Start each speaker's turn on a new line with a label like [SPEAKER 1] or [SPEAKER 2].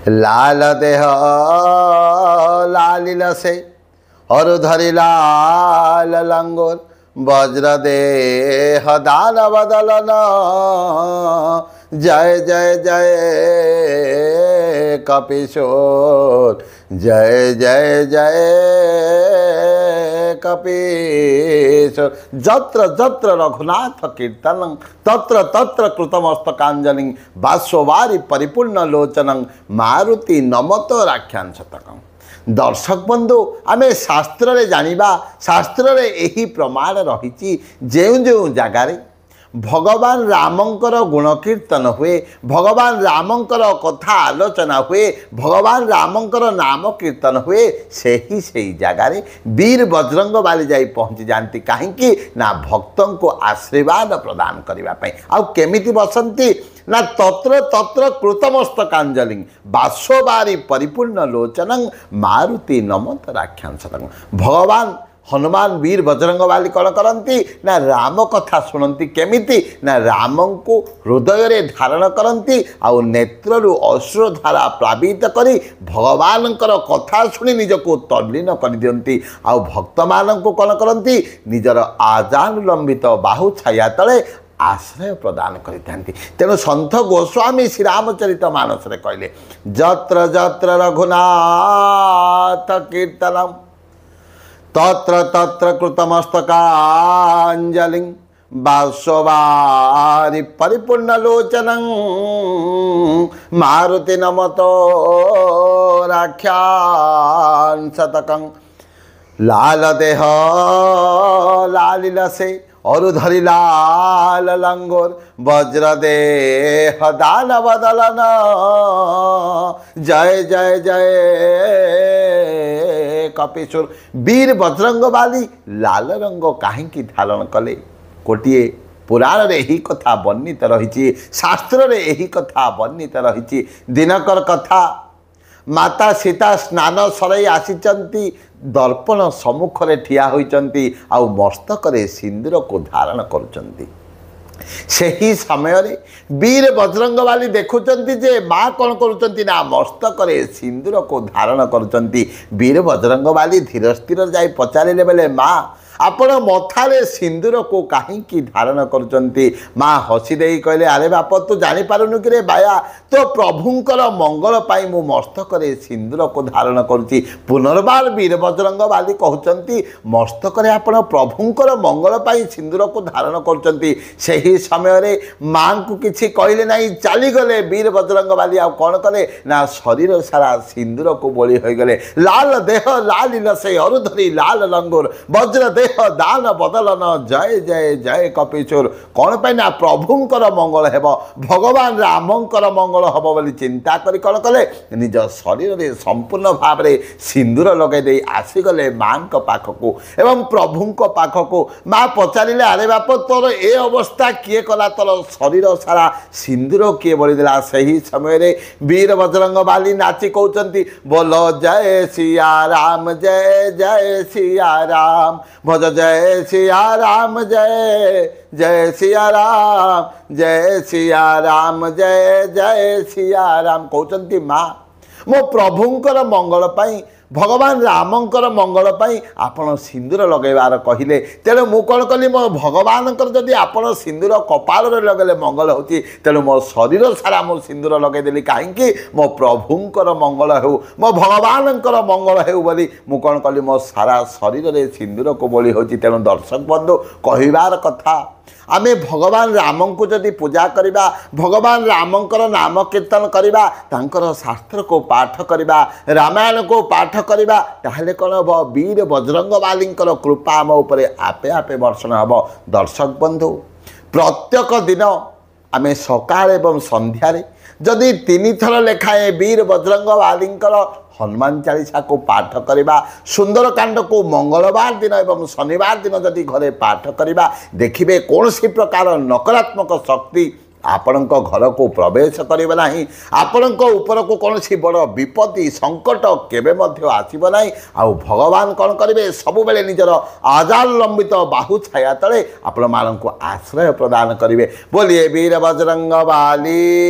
[SPEAKER 1] लाल देह लालिल से और धरि लाल लंगोर वज्र देह दान बदलन जय जय जय कपिशोर जय जय जय कपीशोर जत्र जत्र रघुनाथ कीर्तनं तत्र तत्र कृतमस्तकाञ्जलिं बाष्पवारि परिपूर्ण लोचनं मारुति नमत राख्यांशतकं। दर्शक बंधु आम शास्त्र रे जानिबा शास्त्र रे यही प्रमाण रही जो जो जगार भगवान रामंकर गुणकीर्तन हुए भगवान रामंकर कथा आलोचना हुए भगवान रामंकर नाम कीर्तन हुए से ही जगार वीर बजरंग बाली जाई पहुँची जाती कहीं ना भक्तों को आशीर्वाद प्रदान करने आउ केमिति बसंती ना तत्र तत्र कृतमस्तकाञ्जलि बाष्पवारि परिपूर्ण लोचनं मारुति नमत राख्यांशतं। भगवान हनुमान वीर बजरंग बाली कौन करती ना राम कथा शुणती केमिति ना राम को हृदय रे धारण करती आउ नेत्रु अश्रुधारा प्लावित करी भगवान कथा शुणी निजको तल्लीन कर दियंती आउ भक्त मान को कौन करती निजर आजानुलंबित बाहु छाया तले आश्रय प्रदान करिथांती। तेणु सन्थ गोस्वामी श्री रामचरित मानस रे कहले जत्र जत्र रघुनाथ कीर्तनम तत्र तत्र कृतमस्तकाञ्जलिं बाष्पवारि परिपूर्ण लोचनं मारुति नमतो राख्यांशतकं। लाल देह लालिल से और धरि लाल लंगोर वज्र देह दान बदलन जय जय जय कपिशोर। वीर बजरंग बाली लाल रंग कहीं धारण कले गोटे पुराण रे यही कथा वर्णित रही शास्त्र रे यही कथा वर्णित रही। दिनकर कथा माता सीता स्नान सरई आसीचंती दर्पण सम्मुख रे ठिया होइचंती आउ मस्तक रे सिंदूर को धारण करुचंती। सही समय रे वीर बजरंग बाली देखुचंती जे माँ कौन करुचंती ना मस्तक रे सिंदूर को धारण करुचंती। वीर बजरंग बाली धीर स्थिर जाई पचारिले बेले माँ आपण मथारे सिंदूर को कहीं धारण करुचंती। माँ हसी दे कहले अरे बाप तू जानी पारुनु कि रे बाया तो प्रभुंकर मंगल पाई मु मस्तक रे सिंदूर को धारण करुची। पुनर्बार वीर बजरंग बाली कहउचंती मस्तक रे आपण प्रभुंकर मंगल पाई सिंदूर को धारण करुचंती। सही समय रे माँ को किछि कहले नहीं चली गले वीर बजरंग बाली आ कौन कले ना शरीर सारा सिंदूर को बोली हो गले। लाल देह लालिल से अरुधरी लाल लंगोर वज्र देह दान बदलन जय जय जय कपिशोर। कौन पाई ना प्रभुंकर मंगल हेब भगवान रामंकर मंगल हम बोली चिंता करी कौन कले निज शरीर रे संपूर्ण भाव रे सिंदूर लगे दे आसीगले माँ पाखक एवं प्रभु पाखक। माँ पचारे अरे बाप तोर ए अवस्था किए कला तोर शरीर सारा सिंदूर किए बोलीदेला। सही समय रे वीर बजरंग बाली नाची कहते बोलो जय सिया राम जय जय सिया राम भज जय सिया राम जय जय सिया राम जय सिया राम जय जय सिया राम कहते माँ मो प्रभुंकर मंगल पाई भगवान रामंकर मंगल पाई आपण सिंदूर लगेबार कहले। तेणु मु कौन कली मो भगवान जदि आपण सिंदूर कपाल लगेले मंगल होती तेणु मो शरीर सारा मो सिंदूर लगेदेली कहीं मो प्रभुंकर मंगल हो मो भगवानंकर मंगल हो बोली मु कौन कली मो सारा शरीर रे सिंदूर को बोली होती। तेणु दर्शक बंधु कहबार कथा आमे भगवान राम को जदि पूजा करिबा भगवान रामंकर नाम कीर्तन करिबा तांकर शास्त्र को पाठ करिबा रामायण को पाठ करिबा ताहले कौन हम वीर बजरंग बालींकर कृपा आम उपरे आपे आपे वर्षण हम। दर्शक बंधु प्रत्येक दिन आमे सकाळ एवं संध्यारे जदि 3 थर लेखाएं वीर बजरंग बालींकर हनुमान चालीसा को पाठ करवा सुंदरकांड को मंगलवार दिन एवं शनिवार दिन जदि घरे पाठ करवा देखिए कौन सी प्रकार नकारात्मक शक्ति आपण घर को प्रवेश करेगा नहीं आपण उपर को कौन सी बड़ विपत्ति संकट केबे मध्य आसीब नहीं। आउ भगवान कौन करेंगे सब बेले निजर आजाल लंबित बाहु छाया तले आपण मानक आश्रय प्रदान करेंगे। बोलिए वीर बजरंग बाली।